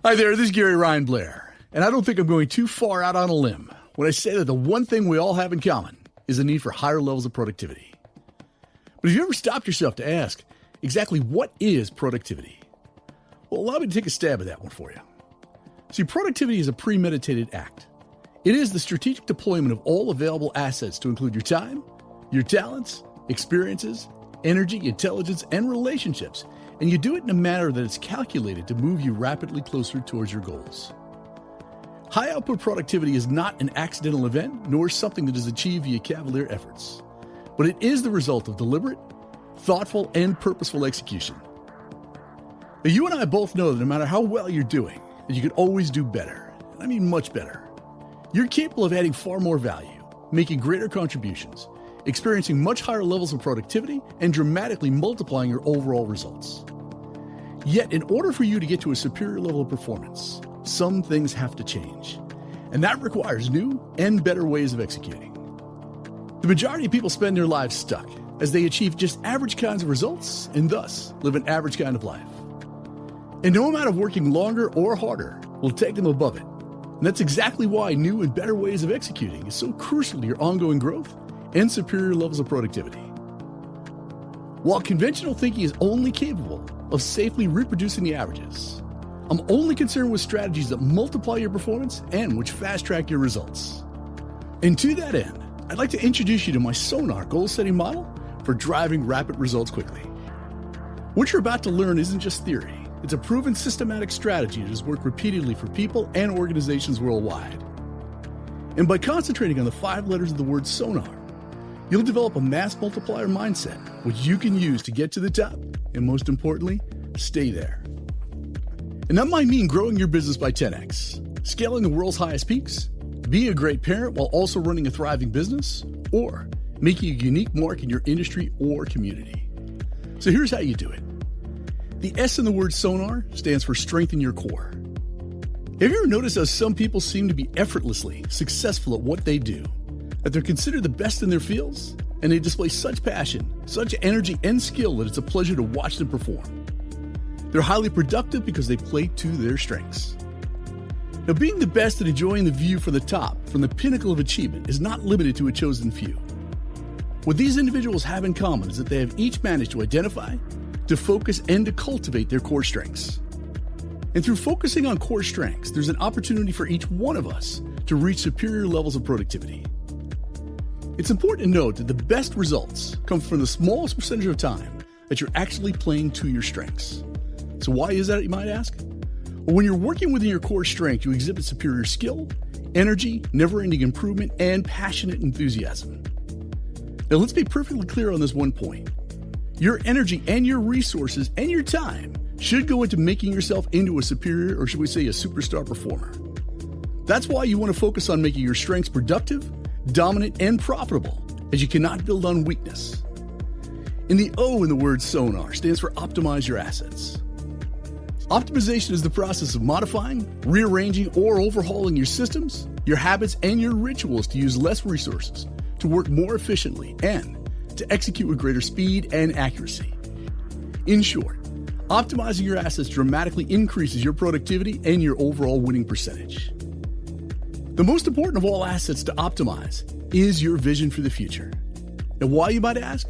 Hi there, this is garyryanblair, and I don't think I'm going too far out on a limb when I say that the one thing we all have in common is the need for higher levels of productivity. But have you ever stopped yourself to ask, exactly what is productivity? Well, allow me to take a stab at that one for you. See, productivity is a premeditated act. It is the strategic deployment of all available assets to include your time, your talents, experiences, energy, intelligence, and relationships, and you do it in a manner that is calculated to move you rapidly closer towards your goals. High output productivity is not an accidental event, nor something that is achieved via cavalier efforts, but it is the result of deliberate, thoughtful, and purposeful execution. Now, you and I both know that no matter how well you're doing, that you can always do better. And I mean much better. You're capable of adding far more value, making greater contributions, experiencing much higher levels of productivity, and dramatically multiplying your overall results. Yet, in order for you to get to a superior level of performance, some things have to change. And that requires new and better ways of executing. The majority of people spend their lives stuck as they achieve just average kinds of results and thus live an average kind of life. And no amount of working longer or harder will take them above it. And that's exactly why new and better ways of executing is so crucial to your ongoing growth and superior levels of productivity. While conventional thinking is only capable of safely reproducing the averages, I'm only concerned with strategies that multiply your performance and which fast-track your results. And to that end, I'd like to introduce you to my SONAR goal-setting model for driving rapid results quickly. What you're about to learn isn't just theory. It's a proven systematic strategy that has worked repeatedly for people and organizations worldwide. And by concentrating on the 5 letters of the word SONAR, you'll develop a mass multiplier mindset, which you can use to get to the top, and most importantly, stay there. And that might mean growing your business by 10x, scaling the world's highest peaks, being a great parent while also running a thriving business, or making a unique mark in your industry or community. So here's how you do it. The S in the word SONAR stands for strengthen your core. Have you ever noticed how some people seem to be effortlessly successful at what they do, that they're considered the best in their fields, and they display such passion, such energy and skill that it's a pleasure to watch them perform? They're highly productive because they play to their strengths. Now, being the best and enjoying the view from the top, from the pinnacle of achievement, is not limited to a chosen few. What these individuals have in common is that they have each managed to identify, to focus, and to cultivate their core strengths. And through focusing on core strengths, there's an opportunity for each one of us to reach superior levels of productivity. It's important to note that the best results come from the smallest percentage of time that you're actually playing to your strengths. So why is that, you might ask? Well, when you're working within your core strength, you exhibit superior skill, energy, never-ending improvement, and passionate enthusiasm. Now, let's be perfectly clear on this one point. Your energy and your resources and your time should go into making yourself into a superior, or should we say a superstar performer. That's why you want to focus on making your strengths productive, dominant, and profitable, as you cannot build on weakness. And the O in the word SONAR stands for optimize your assets. Optimization is the process of modifying, rearranging, or overhauling your systems, your habits, and your rituals to use less resources, to work more efficiently, and to execute with greater speed and accuracy. In short, optimizing your assets dramatically increases your productivity and your overall winning percentage. The most important of all assets to optimize is your vision for the future. And why, you might ask?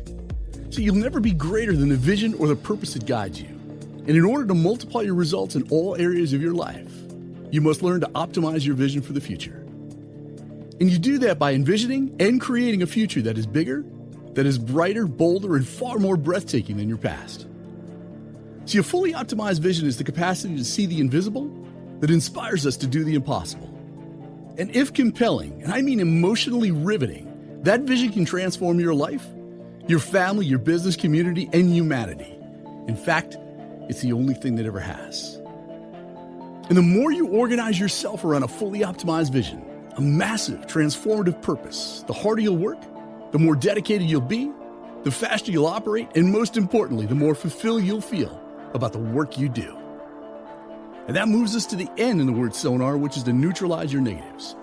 So you'll never be greater than the vision or the purpose that guides you. And in order to multiply your results in all areas of your life, you must learn to optimize your vision for the future. And you do that by envisioning and creating a future that is bigger, that is brighter, bolder, and far more breathtaking than your past. See, a fully optimized vision is the capacity to see the invisible that inspires us to do the impossible. And if compelling, and I mean emotionally riveting, that vision can transform your life, your family, your business, community, and humanity. In fact, it's the only thing that ever has. And the more you organize yourself around a fully optimized vision, a massive transformative purpose, the harder you'll work, the more dedicated you'll be, the faster you'll operate, and most importantly, the more fulfilled you'll feel about the work you do. And that moves us to the N in the word SONAR, which is to neutralize your negatives.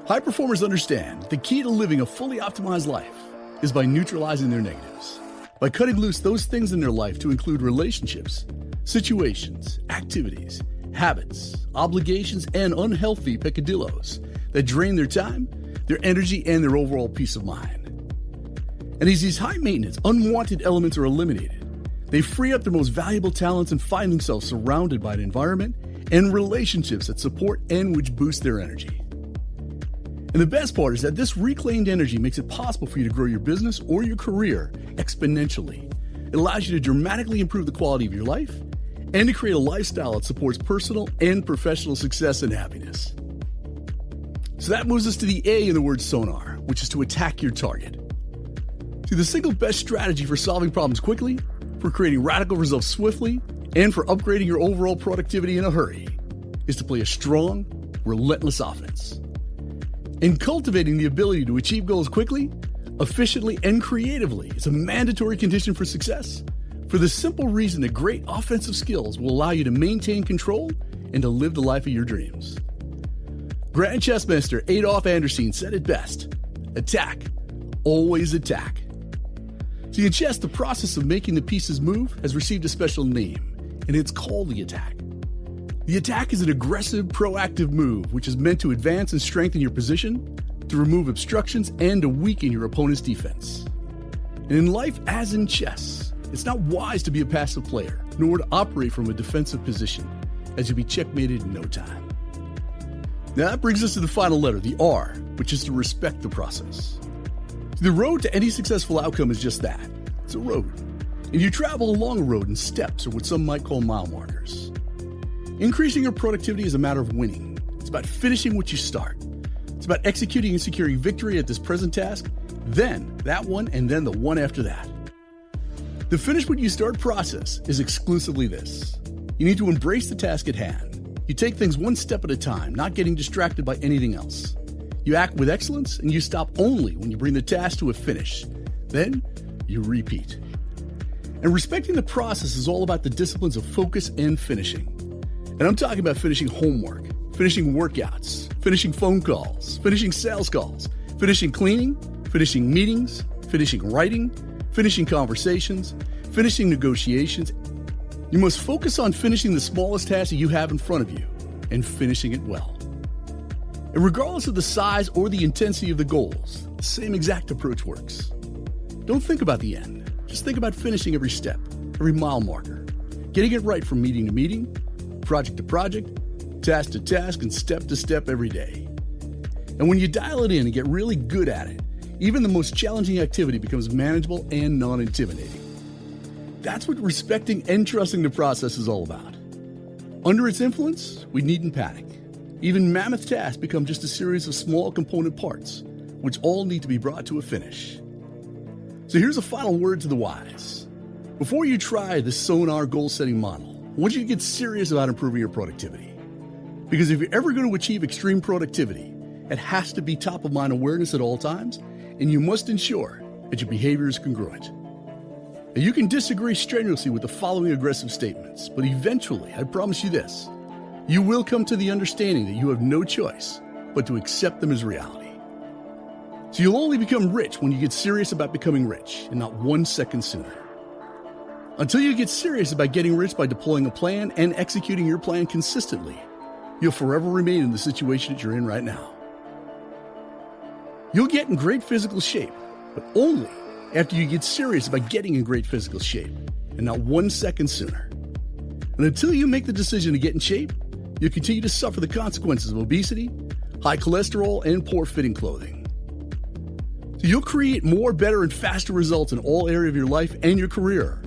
High performers understand the key to living a fully optimized life is by neutralizing their negatives, by cutting loose those things in their life to include relationships situations, activities, habits, obligations, and unhealthy peccadillos that drain their time, their energy, and their overall peace of mind. And as these high-maintenance, unwanted elements are eliminated, they free up their most valuable talents and find themselves surrounded by an environment and relationships that support and which boost their energy. And the best part is that this reclaimed energy makes it possible for you to grow your business or your career exponentially. It allows you to dramatically improve the quality of your life and to create a lifestyle that supports personal and professional success and happiness. So that moves us to the A in the word SONAR, which is to attack your target. See, the single best strategy for solving problems quickly, for creating radical results swiftly, and for upgrading your overall productivity in a hurry is to play a strong, relentless offense. And cultivating the ability to achieve goals quickly, efficiently, and creatively is a mandatory condition for success, for the simple reason that great offensive skills will allow you to maintain control and to live the life of your dreams. Grand chess master Adolf Anderssen said it best: attack, always attack. See, in chess, the process of making the pieces move has received a special name, and it's called the attack. The attack is an aggressive, proactive move which is meant to advance and strengthen your position, to remove obstructions, and to weaken your opponent's defense. And in life, as in chess, it's not wise to be a passive player, nor to operate from a defensive position, as you'll be checkmated in no time. Now that brings us to the final letter, the R, which is to respect the process. The road to any successful outcome is just that. It's a road. And you travel along a road in steps, or what some might call mile markers. Increasing your productivity is a matter of winning. It's about finishing what you start. It's about executing and securing victory at this present task, then that one, and then the one after that. The finish what you start process is exclusively this. You need to embrace the task at hand. You take things one step at a time, not getting distracted by anything else. You act with excellence, and you stop only when you bring the task to a finish. Then you repeat. And respecting the process is all about the disciplines of focus and finishing. And I'm talking about finishing homework, finishing workouts, finishing phone calls, finishing sales calls, finishing cleaning, finishing meetings, finishing writing, finishing conversations, finishing negotiations. You must focus on finishing the smallest task that you have in front of you and finishing it well. And regardless of the size or the intensity of the goals, the same exact approach works. Don't think about the end. Just think about finishing every step, every mile marker, getting it right from meeting to meeting, project to project, task to task, and step to step every day. And when you dial it in and get really good at it, even the most challenging activity becomes manageable and non-intimidating. That's what respecting and trusting the process is all about. Under its influence, we needn't panic. Even mammoth tasks become just a series of small component parts, which all need to be brought to a finish. So here's a final word to the wise. Before you try the SONAR goal-setting model, I want you to get serious about improving your productivity. Because if you're ever going to achieve extreme productivity, it has to be top-of-mind awareness at all times, and you must ensure that your behavior is congruent. Now, you can disagree strenuously with the following aggressive statements, but eventually, I promise you this, you will come to the understanding that you have no choice but to accept them as reality. So you'll only become rich when you get serious about becoming rich, and not 1 second sooner. Until you get serious about getting rich by deploying a plan and executing your plan consistently, you'll forever remain in the situation that you're in right now. You'll get in great physical shape, but only after you get serious about getting in great physical shape, and not 1 second sooner. And until you make the decision to get in shape, you'll continue to suffer the consequences of obesity, high cholesterol, and poor fitting clothing. So you'll create more, better, and faster results in all areas of your life and your career,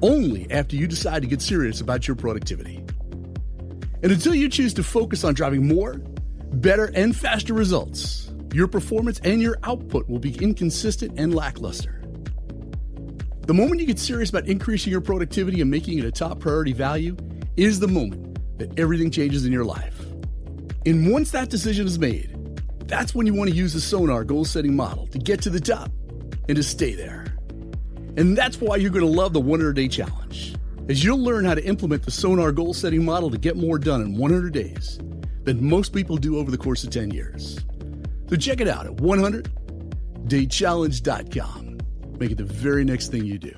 only after you decide to get serious about your productivity. And until you choose to focus on driving more, better, and faster results, your performance and your output will be inconsistent and lackluster. The moment you get serious about increasing your productivity and making it a top priority value is the moment that everything changes in your life. And once that decision is made, that's when you want to use the SONAR goal-setting model to get to the top and to stay there. And that's why you're going to love the 100-day challenge, as you'll learn how to implement the SONAR goal-setting model to get more done in 100 days than most people do over the course of 10 years. So check it out at 100daychallenge.com. Make it the very next thing you do.